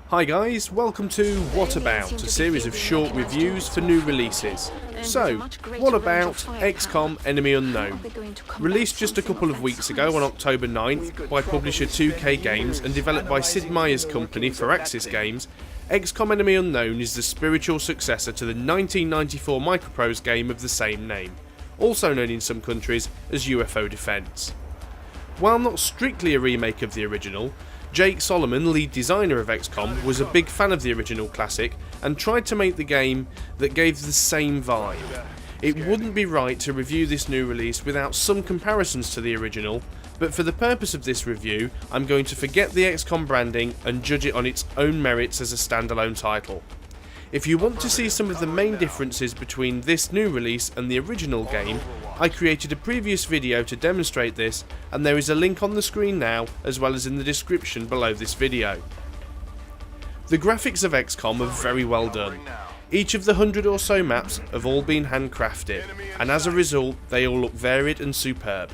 Hi guys, welcome to What About, a series of short reviews for new releases. So, what about Xcom Enemy Unknown? Released just a couple of weeks ago on October 9th by publisher 2K Games and developed by Sid Meier's company Firaxis Games, Xcom Enemy Unknown is the spiritual successor to the 1994 Microprose game of the same name, also known in some countries as UFO Defense. While not strictly a remake of the original, Jake Solomon, lead designer of Xcom, was a big fan of the original classic and tried to make the game that gave the same vibe. It wouldn't be right to review this new release without some comparisons to the original, but for the purpose of this review, I'm going to forget the Xcom branding and judge it on its own merits as a standalone title. If you want to see some of the main differences between this new release and the original game, I created a previous video to demonstrate this, and there is a link on the screen now as well as in the description below this video. The graphics of Xcom are very well done. Each of the 100 or so maps have all been handcrafted, and as a result they all look varied and superb.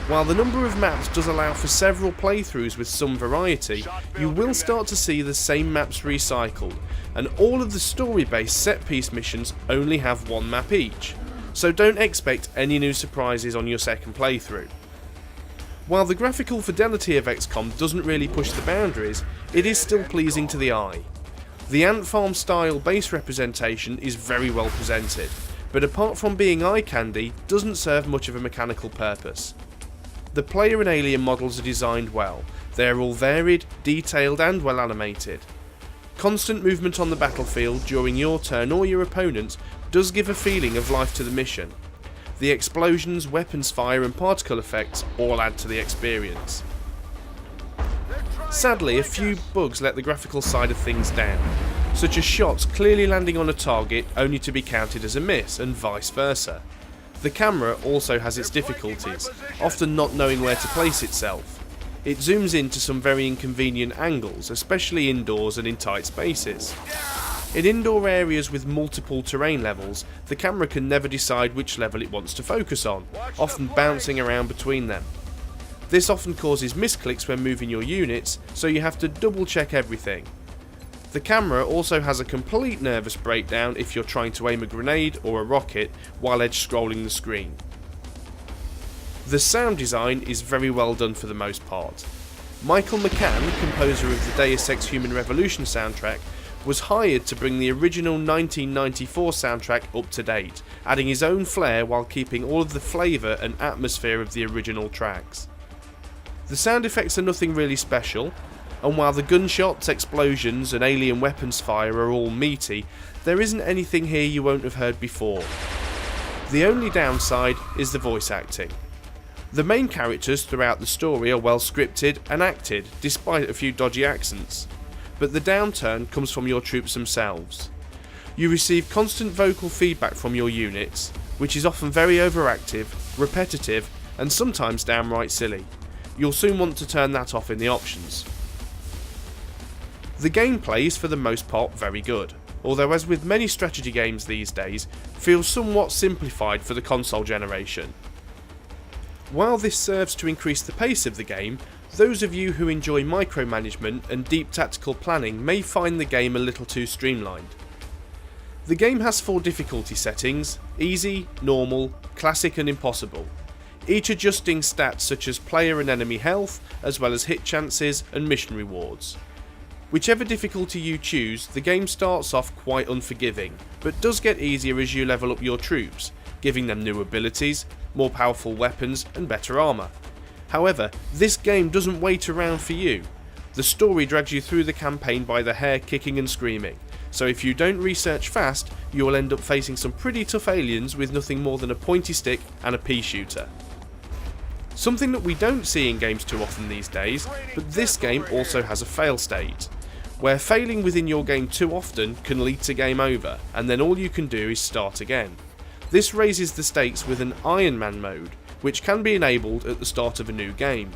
While the number of maps does allow for several playthroughs with some variety, you will start to see the same maps recycled, and all of the story-based set-piece missions only have one map each, so don't expect any new surprises on your second playthrough. While the graphical fidelity of Xcom doesn't really push the boundaries, it is still pleasing to the eye. The Ant Farm style base representation is very well presented, but apart from being eye candy, doesn't serve much of a mechanical purpose. The player and alien models are designed well, they are all varied, detailed and well animated. Constant movement on the battlefield during your turn or your opponent's does give a feeling of life to the mission. The explosions, weapons fire and particle effects all add to the experience. Sadly, a few bugs let the graphical side of things down, such as shots clearly landing on a target only to be counted as a miss and vice versa. The camera also has its difficulties, often not knowing where to place itself. It zooms into some very inconvenient angles, especially indoors and in tight spaces. In indoor areas with multiple terrain levels, the camera can never decide which level it wants to focus on, often bouncing around between them. This often causes misclicks when moving your units, so you have to double check everything. The camera also has a complete nervous breakdown if you're trying to aim a grenade or a rocket while edge scrolling the screen. The sound design is very well done for the most part. Michael McCann, composer of the Deus Ex Human Revolution soundtrack, was hired to bring the original 1994 soundtrack up to date, adding his own flair while keeping all of the flavour and atmosphere of the original tracks. The sound effects are nothing really special, and while the gunshots, explosions and alien weapons fire are all meaty, there isn't anything here you won't have heard before. The only downside is the voice acting. The main characters throughout the story are well scripted and acted, despite a few dodgy accents, but the downturn comes from your troops themselves. You receive constant vocal feedback from your units, which is often very overactive, repetitive and sometimes downright silly. You'll soon want to turn that off in the options. The gameplay is for the most part very good, although as with many strategy games these days, feels somewhat simplified for the console generation. While this serves to increase the pace of the game, those of you who enjoy micromanagement and deep tactical planning may find the game a little too streamlined. The game has 4 difficulty settings: easy, normal, classic and impossible, each adjusting stats such as player and enemy health, as well as hit chances and mission rewards. Whichever difficulty you choose, the game starts off quite unforgiving, but does get easier as you level up your troops, giving them new abilities, more powerful weapons and better armour. However, this game doesn't wait around for you. The story drags you through the campaign by the hair, kicking and screaming, so if you don't research fast, you will end up facing some pretty tough aliens with nothing more than a pointy stick and a pea shooter. Something that we don't see in games too often these days, but this game also has a fail state, where failing within your game too often can lead to game over, and then all you can do is start again. This raises the stakes with an Iron Man mode, which can be enabled at the start of a new game.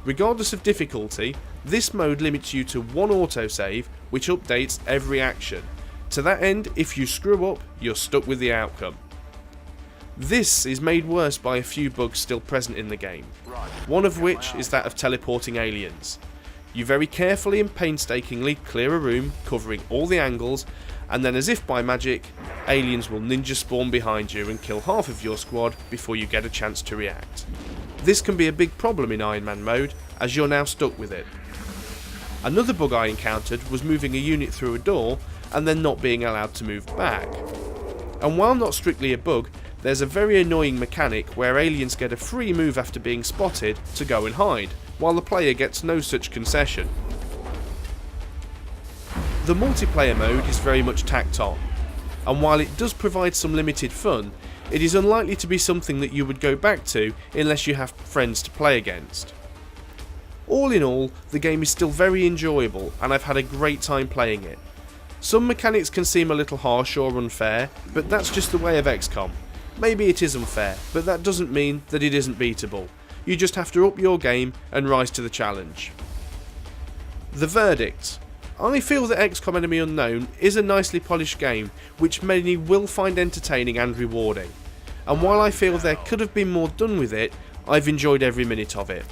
Regardless of difficulty, this mode limits you to one autosave, which updates every action. To that end, if you screw up, you're stuck with the outcome. This is made worse by a few bugs still present in the game, one of which is that of teleporting aliens. You very carefully and painstakingly clear a room, covering all the angles, and then as if by magic, aliens will ninja spawn behind you and kill half of your squad before you get a chance to react. This can be a big problem in Iron Man mode, as you're now stuck with it. Another bug I encountered was moving a unit through a door and then not being allowed to move back. And while not strictly a bug, there's a very annoying mechanic where aliens get a free move after being spotted to go and hide, while the player gets no such concession. The multiplayer mode is very much tacked on, and while it does provide some limited fun, it is unlikely to be something that you would go back to unless you have friends to play against. All in all, the game is still very enjoyable and I've had a great time playing it. Some mechanics can seem a little harsh or unfair, but that's just the way of Xcom. Maybe it is unfair, but that doesn't mean that it isn't beatable. You just have to up your game and rise to the challenge. The verdict. I feel that Xcom Enemy Unknown is a nicely polished game which many will find entertaining and rewarding, and while I feel there could have been more done with it, I've enjoyed every minute of it.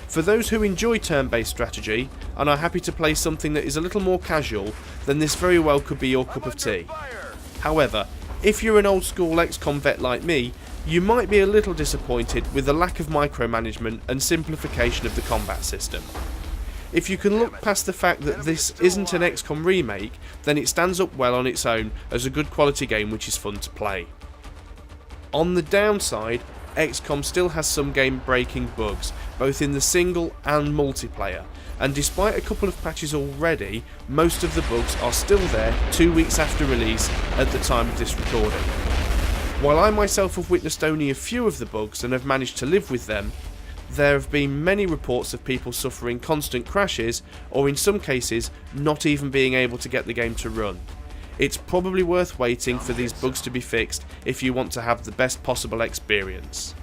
For those who enjoy turn-based strategy and are happy to play something that is a little more casual, then this very well could be your cup of tea. However, if you're an old school XCOM vet like me, you might be a little disappointed with the lack of micromanagement and simplification of the combat system. If you can look past the fact that this isn't an XCOM remake, then it stands up well on its own as a good quality game which is fun to play. On the downside, XCOM still has some game-breaking bugs, both in the single and multiplayer, and despite a couple of patches already, most of the bugs are still there 2 weeks after release at the time of this recording. While I myself have witnessed only a few of the bugs and have managed to live with them, there have been many reports of people suffering constant crashes, or in some cases not even being able to get the game to run. It's probably worth waiting for these bugs to be fixed if you want to have the best possible experience.